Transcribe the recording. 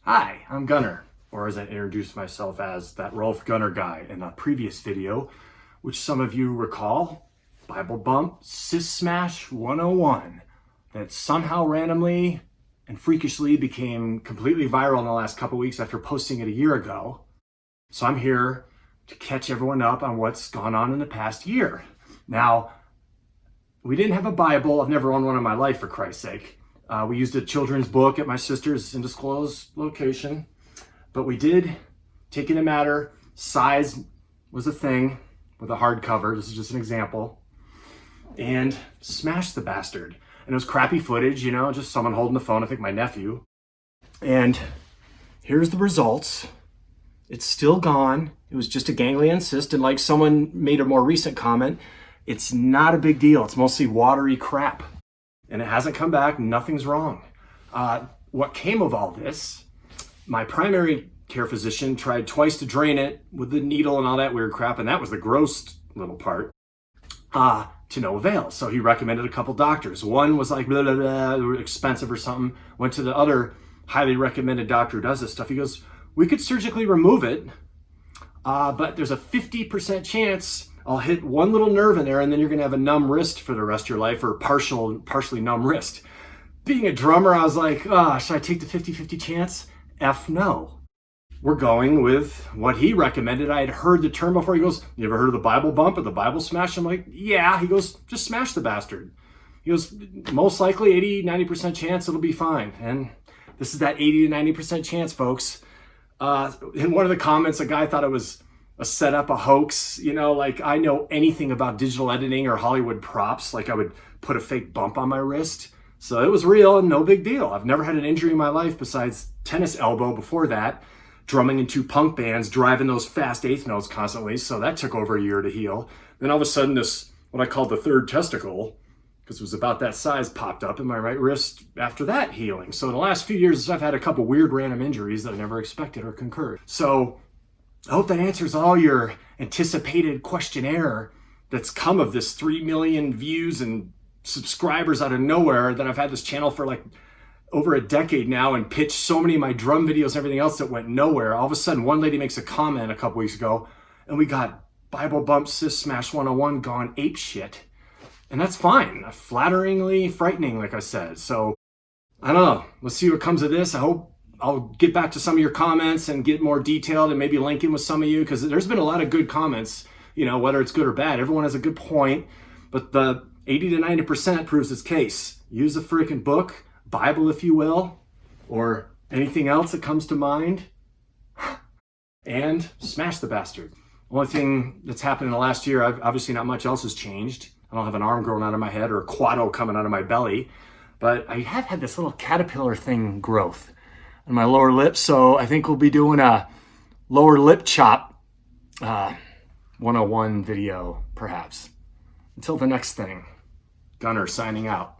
Hi, I'm Gunner, or as I introduced myself as, that Rolf Gunner guy in a previous video, which some of you recall, Bible Bump Cyst Smash 101, that somehow randomly and freakishly became completely viral in the last couple weeks after posting it a year ago. So I'm here to catch everyone up on what's gone on in the past year. Now, we didn't have a Bible. I've never owned one in my life, for Christ's sake. We used a children's book at my sister's undisclosed location, but we did take in a matter. Size was a thing with a hardcover. This is just an example. And smashed the bastard. And it was crappy footage, you know, just someone holding the phone, I think my nephew. And here's the results. It's still gone. It was just a ganglion cyst, and like someone made a more recent comment, it's not a big deal. It's mostly watery crap. And it hasn't come back, nothing's wrong. What came of all this, my primary care physician tried twice to drain it with the needle and all that weird crap, and that was the gross little part, to no avail. So he recommended a couple doctors. One was like, blah, blah, blah, expensive or something. Went to the other highly recommended doctor who does this stuff. He goes, we could surgically remove it, but there's a 50% chance I'll hit one little nerve in there and then you're gonna have a numb wrist for the rest of your life, or partially numb wrist. Being a drummer, I was like, should I take the 50-50 chance? F no. We're going with what he recommended. I had heard the term before. He goes, you ever heard of the Bible bump or the Bible smash? I'm like, yeah. He goes, just smash the bastard. He goes, most likely 80-90% chance it'll be fine. And this is that 80-90% chance, folks. In one of the comments, a guy thought it was a setup, a hoax, you know, like I know anything about digital editing or Hollywood props, like I would put a fake bump on my wrist. So it was real and no big deal. I've never had an injury in my life besides tennis elbow before that, drumming in 2 punk bands, driving those fast eighth notes constantly. So that took over a year to heal. Then all of a sudden this, what I called the third testicle, because it was about that size, popped up in my right wrist after that healing. So in the last few years, I've had a couple weird random injuries that I never expected or concurred. So I hope that answers all your anticipated questionnaire that's come of this 3 million views and subscribers out of nowhere, that I've had this channel for like over a decade now and pitched so many of my drum videos and everything else that went nowhere. All of a sudden, one lady makes a comment a couple weeks ago and we got Bible Bump Cyst Smash 101 gone ape shit. And that's fine. Flatteringly frightening, like I said. So I don't know. Let's see what comes of this. I hope I'll get back to some of your comments and get more detailed and maybe link in with some of you, because there's been a lot of good comments, you know, whether it's good or bad. Everyone has a good point, but the 80-90% proves its case. Use a freaking book, Bible if you will, or anything else that comes to mind, and smash the bastard. Only thing that's happened in the last year, obviously not much else has changed. I don't have an arm growing out of my head or a quado coming out of my belly, but I have had this little caterpillar thing growth on my lower lip, so I think we'll be doing a lower lip chop 101 video, perhaps. Until the next thing, Gunner signing out.